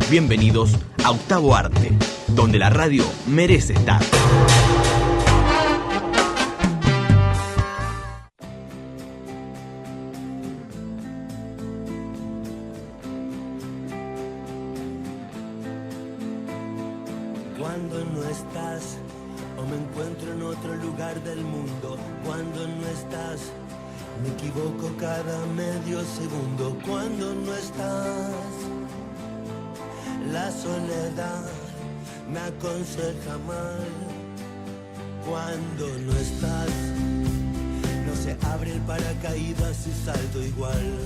todos bienvenidos a Octavo Arte, donde la radio merece estar. Cuando no estás, o me encuentro en otro lugar del mundo. Cuando no estás, me equivoco cada medio segundo. Cuando no estás, la soledad me aconseja mal. Cuando no estás, no se abre el paracaídas y salto igual.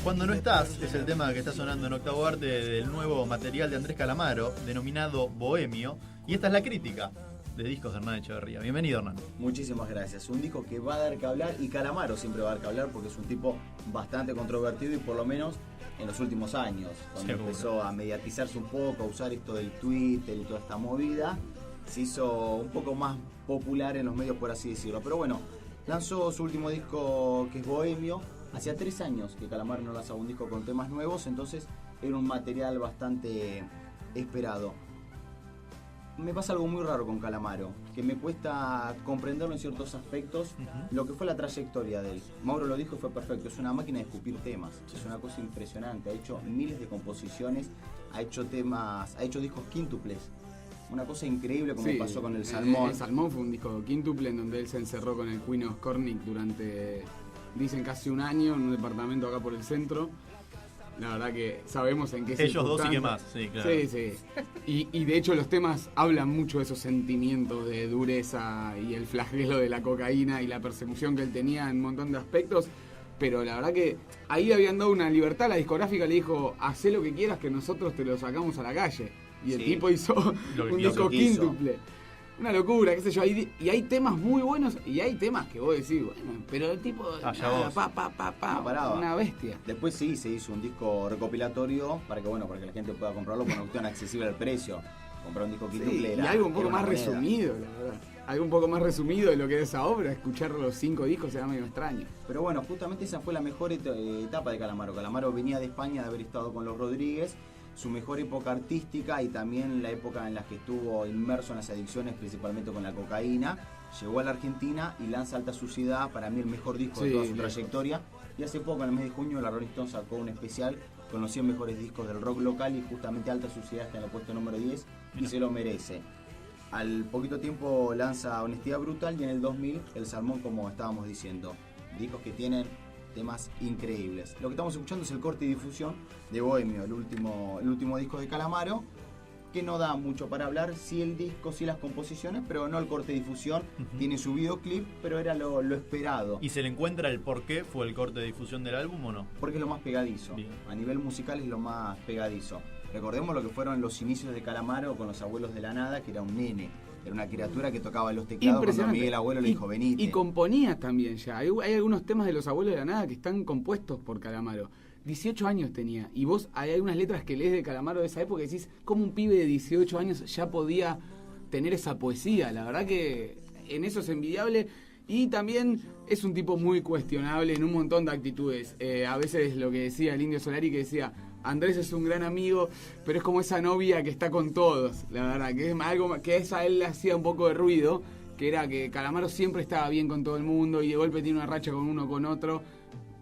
Cuando no estás es el tema que está sonando en Octavo Arte del nuevo material de Andrés Calamaro, denominado Bohemio, y esta es la crítica de discos de Hernán Echeverría. Bienvenido, Hernán. Muchísimas gracias. Un disco que va a dar que hablar, y Calamaro siempre va a dar que hablar porque es un tipo bastante controvertido, y por lo menos en los últimos años, cuando empezó a mediatizarse un poco, a usar esto del Twitter y toda esta movida, se hizo un poco más popular en los medios, por así decirlo. Pero bueno, lanzó su último disco, que es Bohemio. Hacía 3 años que Calamaro no lanzaba un disco con temas nuevos, entonces era un material bastante esperado. Me pasa algo muy raro con Calamaro, que me cuesta comprenderlo en ciertos aspectos, lo que fue la trayectoria de él. Mauro lo dijo y fue perfecto, es una máquina de escupir temas, es una cosa impresionante, ha hecho miles de composiciones, ha hecho discos quíntuples, una cosa increíble como pasó con el Salmón. El Salmón fue un disco quíntuple en donde él se encerró con el Queen of Scornic durante, dicen, casi un año en un departamento acá por el centro. La verdad que sabemos en qué Ellos dos y qué más, sí, claro. Sí. Y de hecho los temas hablan mucho de esos sentimientos de dureza y el flagelo de la cocaína y la persecución que él tenía en un montón de aspectos. Pero la verdad que ahí habían dado una libertad, la discográfica le dijo, hacé lo que quieras que nosotros te lo sacamos a la calle. Y el tipo hizo un disco quíntuple. Una locura, qué sé yo. Y hay temas muy buenos y hay temas que vos decís, bueno, pero el tipo, no paraba. Una bestia. Después sí, se hizo un disco recopilatorio para que la gente pueda comprarlo con una cuestión accesible al precio. Comprar un disco quíntuple y algo un poco más resumido, la verdad. Algo un poco más resumido de lo que es esa obra. Escuchar los 5 discos era medio extraño. Pero bueno, justamente esa fue la mejor etapa de Calamaro. Calamaro venía de España de haber estado con los Rodríguez, su mejor época artística y también la época en la que estuvo inmerso en las adicciones, principalmente con la cocaína. Llegó a la Argentina y lanza Alta Suciedad, para mí el mejor disco de toda su trayectoria. Y hace poco, en el mes de junio, la Rolling Stone sacó un especial con los 100 mejores discos del rock local, y justamente Alta Suciedad está en el puesto número 10 y se lo merece. Al poquito tiempo lanza Honestidad Brutal, y en el 2000 El Salmón, como estábamos diciendo. Discos que tienen temas increíbles. Lo que estamos escuchando es el corte y difusión de Bohemio, el último disco de Calamaro, que no da mucho para hablar, sí el disco, sí las composiciones, pero no el corte de difusión. Tiene su videoclip, pero era lo esperado. ¿Y se le encuentra el por qué fue el corte de difusión del álbum o no? Porque es lo más pegadizo. Bien. A nivel musical es lo más pegadizo. Recordemos lo que fueron los inicios de Calamaro con Los Abuelos de la Nada, que era un nene. Era una criatura que tocaba los teclados cuando Miguel Abuelo le dijo venite. Y componía también ya. Hay algunos temas de Los Abuelos de la Nada que están compuestos por Calamaro. 18 años tenía. Y vos hay algunas letras que lees de Calamaro de esa época y decís, ¿cómo un pibe de 18 años ya podía tener esa poesía? La verdad que en eso es envidiable. Y también es un tipo muy cuestionable en un montón de actitudes. A veces lo que decía el Indio Solari, que decía, Andrés es un gran amigo, pero es como esa novia que está con todos, la verdad, que es algo que a él le hacía un poco de ruido, que era que Calamaro siempre estaba bien con todo el mundo y de golpe tiene una racha con uno con otro.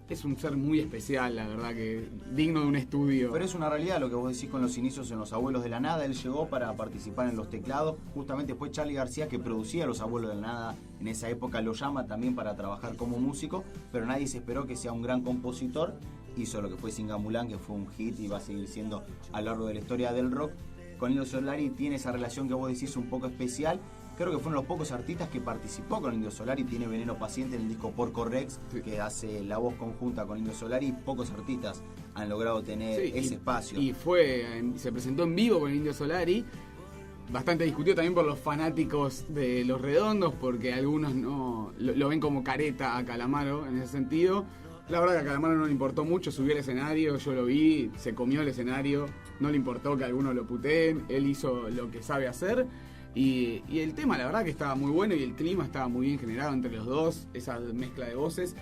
Es un ser muy especial, la verdad, que digno de un estudio. Pero es una realidad lo que vos decís con los inicios en Los Abuelos de la Nada. Él llegó para participar en los teclados. Justamente fue Charly García, que producía Los Abuelos de la Nada en esa época, lo llama también para trabajar como músico, pero nadie se esperó que sea un gran compositor. Hizo lo que fue Singamulán, que fue un hit y va a seguir siendo a lo largo de la historia del rock. Con Indio Solari tiene esa relación que vos decís un poco especial. Creo que fueron los pocos artistas que participó con Indio Solari. Tiene Veneno Paciente en el disco Porco Rex, que hace la voz conjunta con Indio Solari. Pocos artistas han logrado tener ese espacio. Y se presentó en vivo con Indio Solari. Bastante discutido también por los fanáticos de Los Redondos, porque algunos no lo ven como careta a Calamaro en ese sentido. La verdad que a Calamaro no le importó mucho, subió al escenario, yo lo vi, se comió el escenario, no le importó que algunos lo puteen, él hizo lo que sabe hacer. Y el tema, la verdad que estaba muy bueno y el clima estaba muy bien generado entre los dos, esa mezcla de voces.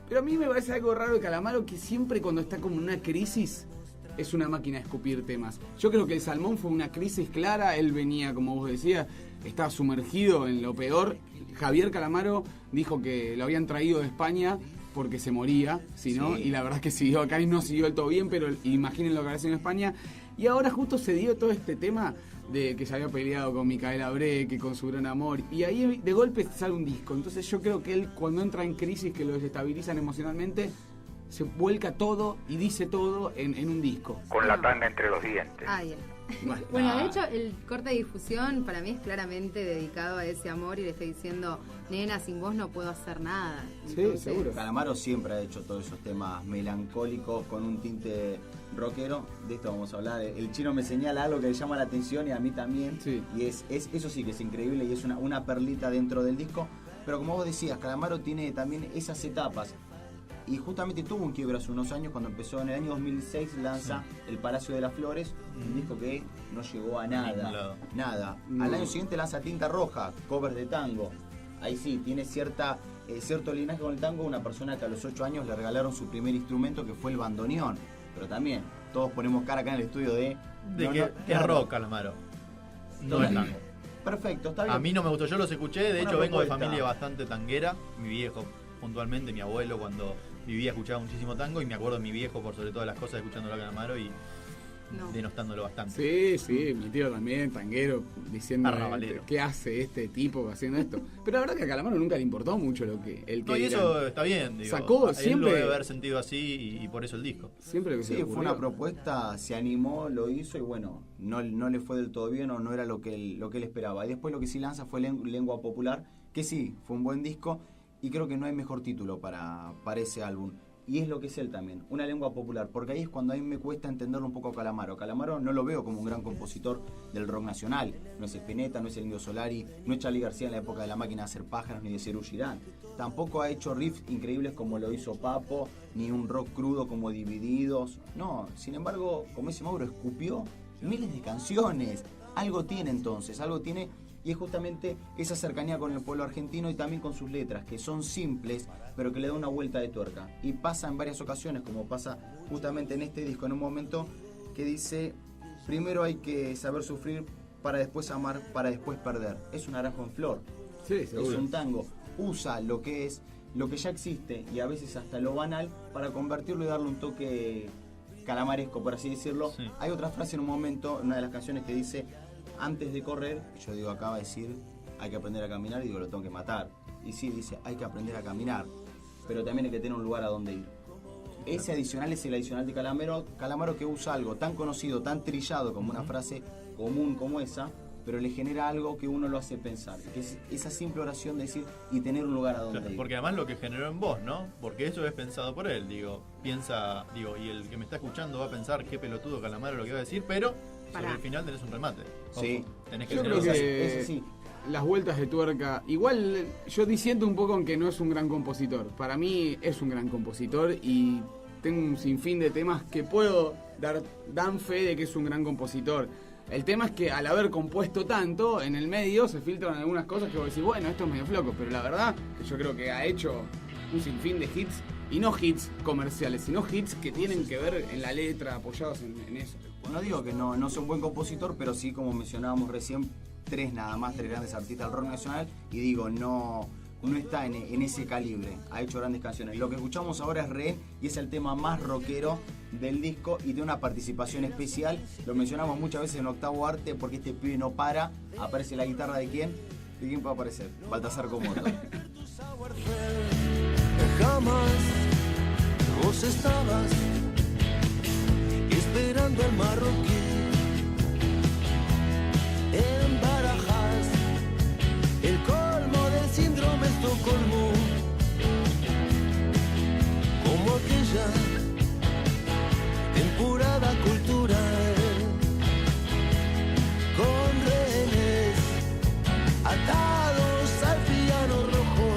Pero a mí me parece algo raro de Calamaro, que siempre cuando está como en una crisis, es una máquina de escupir temas. Yo creo que el Salmón fue una crisis clara, él venía, como vos decías, estaba sumergido en lo peor. Javier Calamaro dijo que lo habían traído de España porque se moría, si no, y la verdad es que siguió acá y no siguió del todo bien, pero imaginen lo que había en España. Y ahora justo se dio todo este tema de que se había peleado con Micaela Bre, que con su gran amor, y ahí de golpe sale un disco. Entonces yo creo que él, cuando entra en crisis que lo desestabilizan emocionalmente, se vuelca todo y dice todo en un disco. Con la tanga entre los dientes. Ah, bien. Bueno, de hecho, el corte de difusión para mí es claramente dedicado a ese amor y le estoy diciendo, nena, sin vos no puedo hacer nada. Sí, seguro. Calamaro siempre ha hecho todos esos temas melancólicos con un tinte rockero. De esto vamos a hablar. El Chino me señala algo que le llama la atención y a mí también. Sí. Y eso sí que es increíble y es una perlita dentro del disco. Pero como vos decías, Calamaro tiene también esas etapas. Y justamente tuvo un quiebre hace unos años cuando empezó en el año 2006, lanza El Palacio de las Flores, un disco que no llegó a nada. Nada. No. Al año siguiente lanza Tinta Roja, covers de tango. Ahí sí, tiene cierto linaje con el tango, una persona que a los 8 años le regalaron su primer instrumento que fue el bandoneón. Pero también, todos ponemos cara acá en el estudio de que es rock, Calamaro. No es tango. Perfecto, está bien. A mí no me gustó, yo los escuché, de Una hecho vengo de propuesta. familia bastante tanguera, mi viejo puntualmente, mi abuelo cuando vivía escuchaba muchísimo tango y me acuerdo de mi viejo por sobre todas las cosas escuchándolo a Calamaro y denostándolo bastante. Sí, mi tío también, tanguero, diciendo Arrabalero. ¿qué hace este tipo haciendo esto? Pero la verdad que a Calamaro nunca le importó mucho No, y eso está bien, digo. Sacó él siempre- lo debe haber sentido así y por eso el disco. Siempre que se Sí, le fue ocurrió. una propuesta, se animó, lo hizo y bueno, no le fue del todo bien o no era lo que él esperaba. Y después lo que sí lanza fue Lengua Popular, que sí, fue un buen disco y creo que no hay mejor título para ese álbum. Y es lo que es él también, una lengua popular, porque ahí es cuando a mí me cuesta entenderlo un poco a Calamaro. Calamaro no lo veo como un gran compositor del rock nacional, no es Spinetta, no es el Indio Solari, no es Charly García en la época de La Máquina de Hacer Pájaros, ni de Serú Girán. Tampoco ha hecho riffs increíbles como lo hizo Papo, ni un rock crudo como Divididos. No, sin embargo, como dice Mauro, escupió miles de canciones. Algo tiene entonces, algo tiene. Y es justamente esa cercanía con el pueblo argentino y también con sus letras, que son simples, pero que le da una vuelta de tuerca. Y pasa en varias ocasiones, como pasa justamente en este disco, en un momento que dice, primero hay que saber sufrir para después amar, para después perder. Es un naranjo en flor, Sí, seguro. es un tango. Usa lo que ya existe y a veces hasta lo banal para convertirlo y darle un toque calamaresco, por así decirlo. Sí. Hay otra frase en un momento, en una de las canciones que dice, antes de correr, yo digo, acaba de decir, hay que aprender a caminar, y digo, lo tengo que matar. Y sí, dice, hay que aprender a caminar, pero también hay que tener un lugar a donde ir. Ese adicional es el adicional de Calamaro que usa algo tan conocido, tan trillado como una frase común como esa, pero le genera algo que uno lo hace pensar, que es esa simple oración de decir, y tener un lugar a donde Claro, ir. porque además lo que generó en vos, ¿no? Porque eso es pensado por él, y el que me está escuchando va a pensar qué pelotudo Calamaro lo que va a decir, pero sobre el final tenés un remate. Ojo, Sí. tenés que Yo tener creo un- que Ese sí. las vueltas de tuerca, igual yo disiento un poco en que no es un gran compositor. Para mí es un gran compositor y tengo un sinfín de temas que dan fe de que es un gran compositor. El tema es que al haber compuesto tanto, en el medio se filtran algunas cosas que vos decís, bueno, esto es medio floco, pero la verdad que yo creo que ha hecho un sinfín de hits, y no hits comerciales, sino hits que tienen que ver en la letra, apoyados en eso. No digo que no sea un buen compositor, pero sí, como mencionábamos recién, tres grandes artistas del rock nacional, y digo, no está en ese calibre, ha hecho grandes canciones. Lo que escuchamos ahora es Rehén, y es el tema más rockero del disco, y tiene una participación especial, lo mencionamos muchas veces en Octavo Arte, porque este pibe no para, aparece la guitarra de quién va a aparecer, Baltasar Comoto. Jamás vos estabas esperando al marroquí en Barajas, el colmo del síndrome Estocolmo, como aquella temporada cultural con rehenes atados al piano rojo.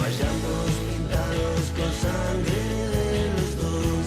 Vayamos pintados con sangre de los dos.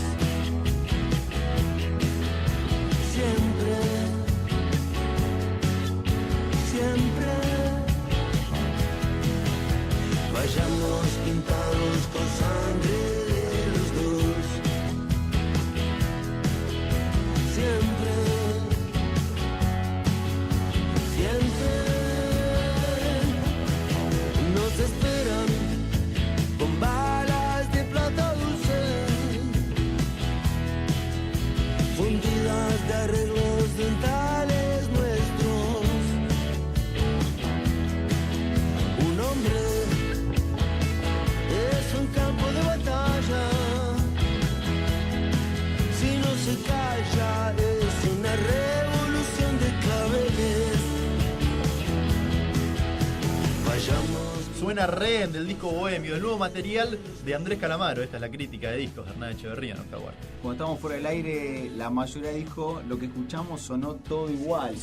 buena rehén del disco Bohemio, del nuevo material de Andrés Calamaro. Esta es la crítica de discos de Hernán Echeverría en Octaguarte. Cuando estábamos fuera del aire, la mayoría dijo lo que escuchamos sonó todo igual.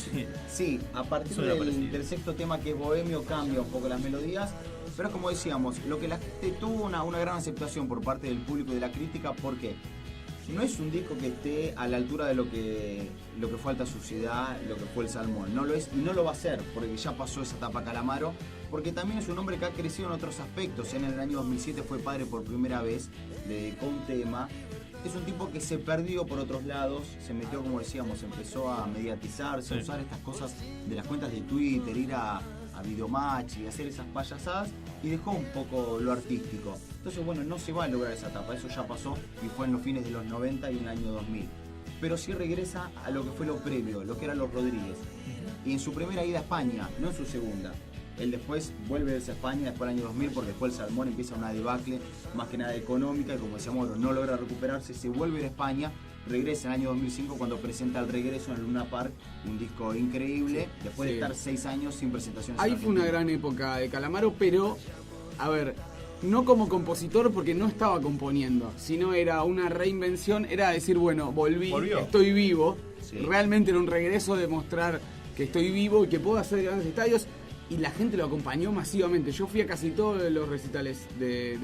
Sí, a partir Suena parecido. del sexto tema, que es Bohemio, cambia un poco las melodías. Pero como decíamos, lo que la gente tuvo una gran aceptación por parte del público y de la crítica, porque no es un disco que esté a la altura de lo que fue Alta Suciedad, lo que fue El Salmón. No lo es y no lo va a ser, porque ya pasó esa etapa Calamaro, porque también es un hombre que ha crecido en otros aspectos. En el año 2007 fue padre por primera vez, le dedicó un tema. Es un tipo que se perdió por otros lados, se metió, como decíamos, empezó a mediatizarse, a usar estas cosas de las cuentas de Twitter, ir a Videomatch y hacer esas payasadas, y dejó un poco lo artístico. Entonces, bueno, no se va a lograr esa etapa, eso ya pasó y fue en los fines de los 90 y en el año 2000. Pero sí regresa a lo que fue lo previo, lo que eran los Rodríguez. Y en su primera ida a España, no en su segunda. Él después vuelve a España después del año 2000, porque después El Salmón empieza una debacle, más que nada económica, y como decíamos, no logra recuperarse, se vuelve a ir a España, regresa en el año 2005 cuando presenta El Regreso en el Luna Park, un disco increíble, después de estar 6 años sin presentaciones. Ahí fue una gran época de Calamaro, pero, a ver, no como compositor porque no estaba componiendo, sino era una reinvención, era decir, bueno, volvió. Estoy vivo, realmente era un regreso de mostrar que estoy vivo y que puedo hacer grandes estadios, y la gente lo acompañó masivamente. Yo fui a casi todos los recitales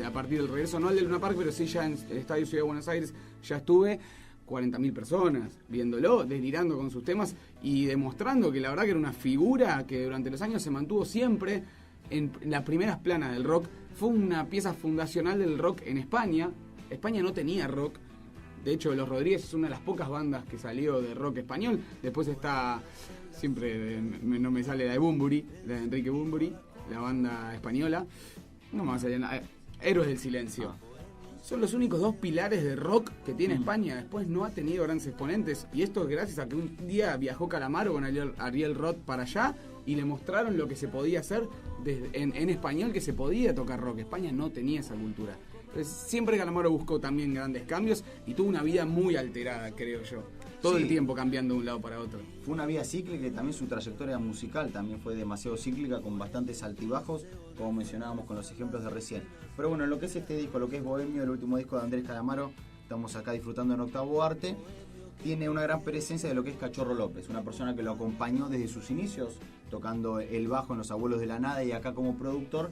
a partir del regreso, no al de Luna Park, pero sí ya en el Estadio Ciudad de Buenos Aires ya estuve. 40.000 personas viéndolo, delirando con sus temas y demostrando que la verdad que era una figura que durante los años se mantuvo siempre en las primeras planas del rock. Fue una pieza fundacional del rock en España. España no tenía rock. De hecho, Los Rodríguez es una de las pocas bandas que salió de rock español. Después está, siempre no me sale la de Bunbury, la de Enrique Bunbury, la banda española. No me va a salir nada. Héroes del Silencio. Son los únicos dos pilares de rock que tiene España. Después no ha tenido grandes exponentes. Y esto es gracias a que un día viajó Calamaro con Ariel Roth para allá y le mostraron lo que se podía hacer en español, que se podía tocar rock. España no tenía esa cultura. Entonces, siempre Calamaro buscó también grandes cambios y tuvo una vida muy alterada, creo yo. Todo el tiempo cambiando de un lado para otro. Fue una vida cíclica y también su trayectoria musical también fue demasiado cíclica, con bastantes altibajos, como mencionábamos con los ejemplos de recién. Pero bueno, lo que es este disco, lo que es Bohemio, el último disco de Andrés Calamaro, estamos acá disfrutando en Octavo Arte, tiene una gran presencia de lo que es Cachorro López, una persona que lo acompañó desde sus inicios, tocando el bajo en Los Abuelos de la Nada y acá como productor.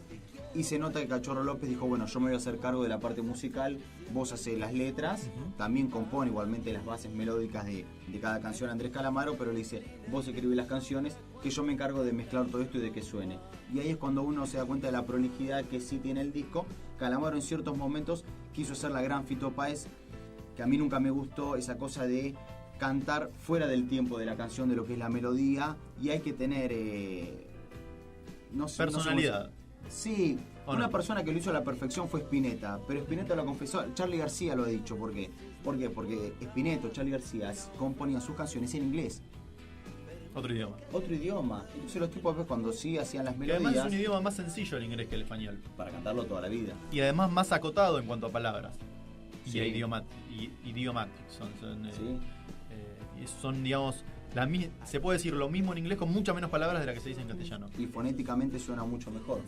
Y se nota que Cachorro López dijo, bueno, yo me voy a hacer cargo de la parte musical, vos hacés las letras, también compone igualmente las bases melódicas de cada canción Andrés Calamaro, pero le dice, vos escribís las canciones, que yo me encargo de mezclar todo esto y de que suene. Y ahí es cuando uno se da cuenta de la prolijidad que sí tiene el disco. Calamaro en ciertos momentos quiso ser la gran Fito Páez, que a mí nunca me gustó esa cosa de cantar fuera del tiempo de la canción, de lo que es la melodía, y hay que tener personalidad. Sí, una persona que lo hizo a la perfección fue Spinetta, pero Spinetta lo confesó, Charly García lo ha dicho. ¿Por qué? Porque Spinetta, Charly García, componían sus canciones en inglés. Otro idioma. Entonces los tipos cuando sí hacían las que melodías... además es un idioma más sencillo el inglés que el español. Para cantarlo toda la vida. Y además más acotado en cuanto a palabras. Sí. Y idiomáticos. Son, digamos... se puede decir lo mismo en inglés con muchas menos palabras de las que se dice en castellano. Y fonéticamente suena mucho mejor.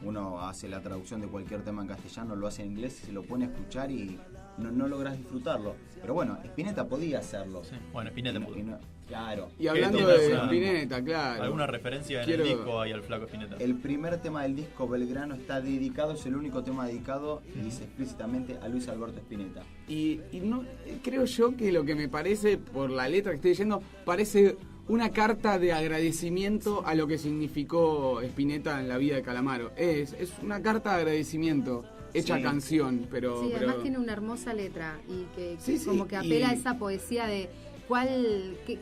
Uno hace la traducción de cualquier tema en castellano, lo hace en inglés, se lo pone a escuchar y no logras disfrutarlo. Pero bueno, Spinetta podía hacerlo. Sí. Bueno, Spinetta pudo. Claro. Y hablando de Spinetta, claro. ¿Alguna referencia en el disco hay al flaco Spinetta? El primer tema del disco, Belgrano, está dedicado, es el único tema dedicado, y dice explícitamente a Luis Alberto Spinetta. Y no creo yo que lo que me parece, por la letra que estoy leyendo, parece una carta de agradecimiento a lo que significó Spinetta en la vida de Calamaro. Es una carta de agradecimiento hecha canción, pero... Sí, además tiene una hermosa letra y que como que apela a esa poesía de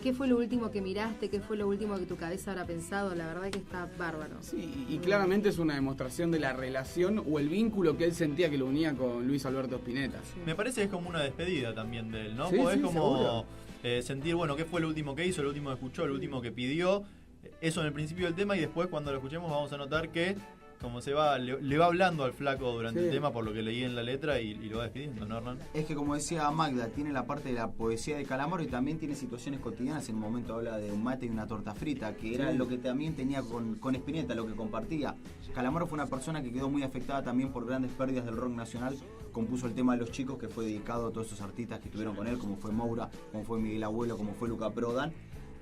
qué fue lo último que miraste, qué fue lo último que tu cabeza habrá pensado. La verdad que está bárbaro. Sí, y claramente es una demostración de la relación o el vínculo que él sentía que lo unía con Luis Alberto Spinetta. Sí. Me parece que es como una despedida también de él, ¿no? Sí, es como seguro. Sentir, bueno, qué fue lo último que hizo, lo último que escuchó, lo último que pidió. Eso en el principio del tema, y después cuando lo escuchemos vamos a notar que como se va, le va hablando al flaco durante el tema, por lo que leí en la letra, y lo va despidiendo, ¿no, Hernán? Es que, como decía Magda, tiene la parte de la poesía de Calamaro y también tiene situaciones cotidianas. En un momento habla de un mate y una torta frita, que era lo que también tenía con Spinetta, lo que compartía. Calamaro fue una persona que quedó muy afectada también por grandes pérdidas del rock nacional. Compuso el tema de Los Chicos, que fue dedicado a todos esos artistas que estuvieron con él, como fue Moura, como fue Miguel Abuelo, como fue Luca Prodan.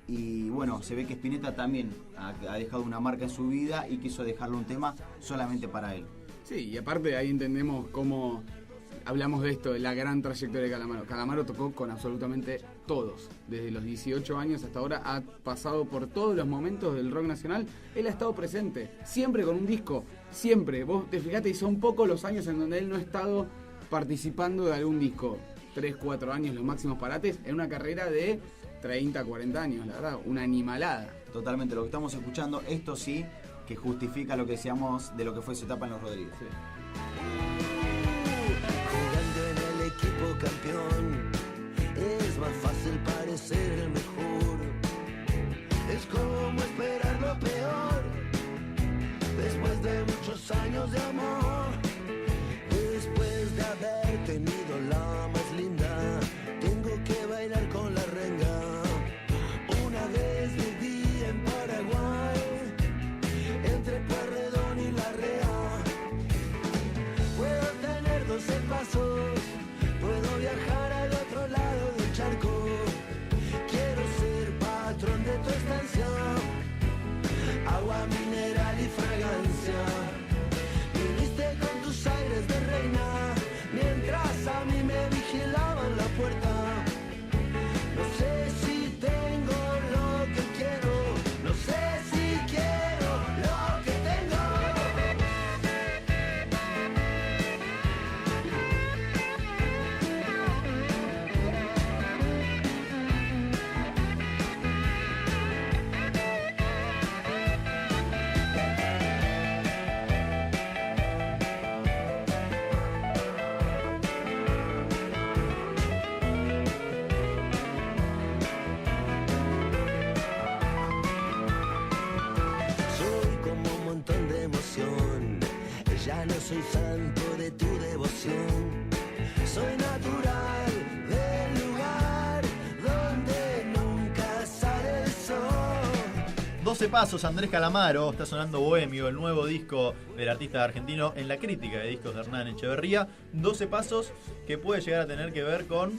Y bueno, se ve que Spinetta también ha dejado una marca en su vida y quiso dejarle un tema solamente para él. Sí, y aparte ahí entendemos cómo hablamos de esto, de la gran trayectoria de Calamaro. Calamaro tocó con absolutamente todos. Desde los 18 años hasta ahora ha pasado por todos los momentos del rock nacional. Él ha estado presente, siempre con un disco, siempre. Vos te fijate, y son pocos los años en donde él no ha estado participando de algún disco. 3, 4 años los máximos parates en una carrera de 30, 40 años, la verdad, una animalada. Totalmente, lo que estamos escuchando, esto sí que justifica lo que decíamos de lo que fue su etapa en Los Rodríguez. Sí. Jugando en el equipo campeón, es más fácil parecer el mejor. Es como esperar lo peor, después de muchos años de amor. Después de haber tenido la más linda, tengo que bailar con la renga. Una vez viví en Paraguay, entre Pueyrredón y La Rea. Puedo tener 12 pasos, puedo viajar al otro lado del charco. Quiero ser patrón de tu estancia, agua mineral y fragancia. Viniste con tus aires de reina, mientras a mí me vigilaban la puerta. No sé si tengo lo que quiero, no sé si quiero lo que tengo. Soy como un montón de emoción, ya no soy santo de tu devoción. Soy natural del lugar donde nunca sale el sol. 12 pasos, Andrés Calamaro, está sonando Bohemio, el nuevo disco del artista argentino en la crítica de discos de Hernán Echeverría. 12 pasos que puede llegar a tener que ver con...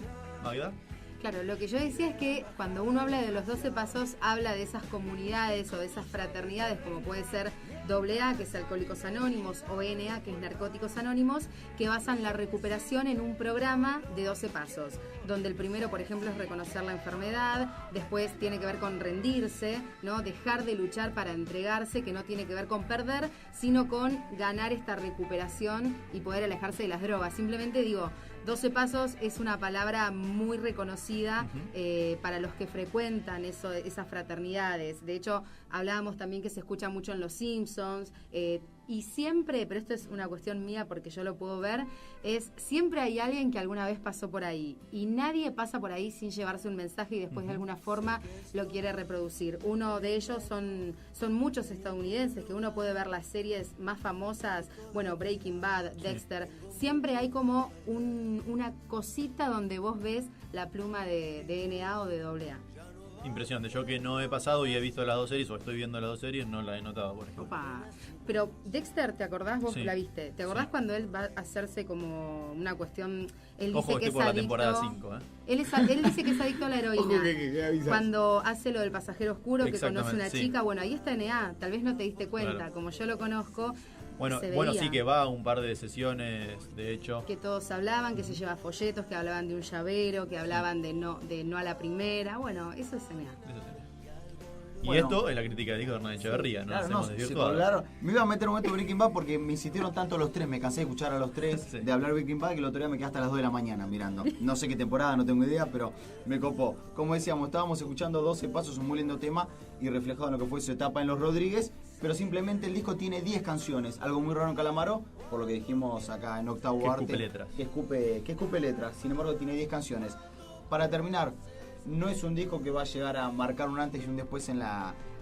¿Magda? Claro, lo que yo decía es que cuando uno habla de los 12 pasos, habla de esas comunidades o de esas fraternidades, como puede ser AA, que es Alcohólicos Anónimos, o NA, que es Narcóticos Anónimos, que basan la recuperación en un programa de 12 pasos, donde el primero, por ejemplo, es reconocer la enfermedad, después tiene que ver con rendirse, ¿no? Dejar de luchar para entregarse, que no tiene que ver con perder, sino con ganar esta recuperación y poder alejarse de las drogas. Simplemente digo, 12 pasos es una palabra muy reconocida para los que frecuentan esas fraternidades. De hecho, hablábamos también que se escucha mucho en Los Simpsons, y siempre, pero esto es una cuestión mía porque yo lo puedo ver, siempre hay alguien que alguna vez pasó por ahí y nadie pasa por ahí sin llevarse un mensaje y después de alguna forma lo quiere reproducir. Uno de ellos son muchos estadounidenses, que uno puede ver las series más famosas, bueno, Breaking Bad, Dexter, siempre hay como una cosita donde vos ves la pluma de NA o de AA. Impresionante, yo que no he pasado y he visto las dos series, o estoy viendo las dos series, no la he notado, por ejemplo. Opa. Pero Dexter, ¿te acordás? Vos Sí. la viste. ¿Te acordás cuando él va a hacerse como una cuestión? Él dice Ojo, que estoy es por la adicto. temporada 5, ¿eh? Él dice que es adicto a la heroína. Ojo que avisas. Cuando hace lo del pasajero oscuro, que conoce Exactamente, una sí. chica, bueno, ahí está NA. Tal vez no te diste cuenta, Claro. como yo lo conozco. Bueno, se bueno, veía sí que va a un par de sesiones, de hecho. que todos hablaban, que se lleva folletos, que hablaban de un llavero, que hablaban de no a la primera. Bueno, eso es NA. Eso sí. Y Bueno. esto es la crítica de disco de Hernán Echeverría, ¿no? Claro, Nos no, hemos se desvirtuado. hablaron. Me iba a meter un momento Breaking Bad porque me insistieron tanto los tres, me cansé de escuchar a los tres, Sí. de hablar Breaking Bad, que el otro día me quedé hasta las 2 de la mañana mirando. No sé qué temporada, no tengo idea, pero me copó. Como decíamos, estábamos escuchando 12 pasos, un muy lindo tema y reflejado en lo que fue su etapa en Los Rodríguez, pero simplemente el disco tiene 10 canciones, algo muy raro en Calamaro, por lo que dijimos acá en Octavo Que Arte. escupe letras. Que escupe letras, sin embargo tiene 10 canciones. Para terminar, no es un disco que va a llegar a marcar un antes y un después en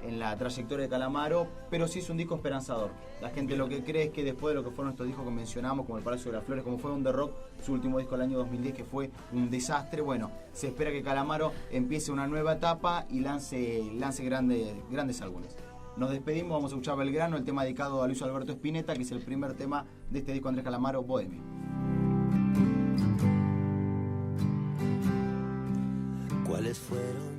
en la trayectoria de Calamaro, pero sí es un disco esperanzador. La gente lo que cree es que después de lo que fueron estos discos que mencionamos, como El Palacio de las Flores, como fue On The Rock, su último disco del año 2010, que fue un desastre, bueno, se espera que Calamaro empiece una nueva etapa y lance grandes álbumes. Nos despedimos, vamos a escuchar Belgrano, el tema dedicado a Luis Alberto Spinetta, que es el primer tema de este disco Andrés Calamaro, Bohemio. ¿Cuáles fueron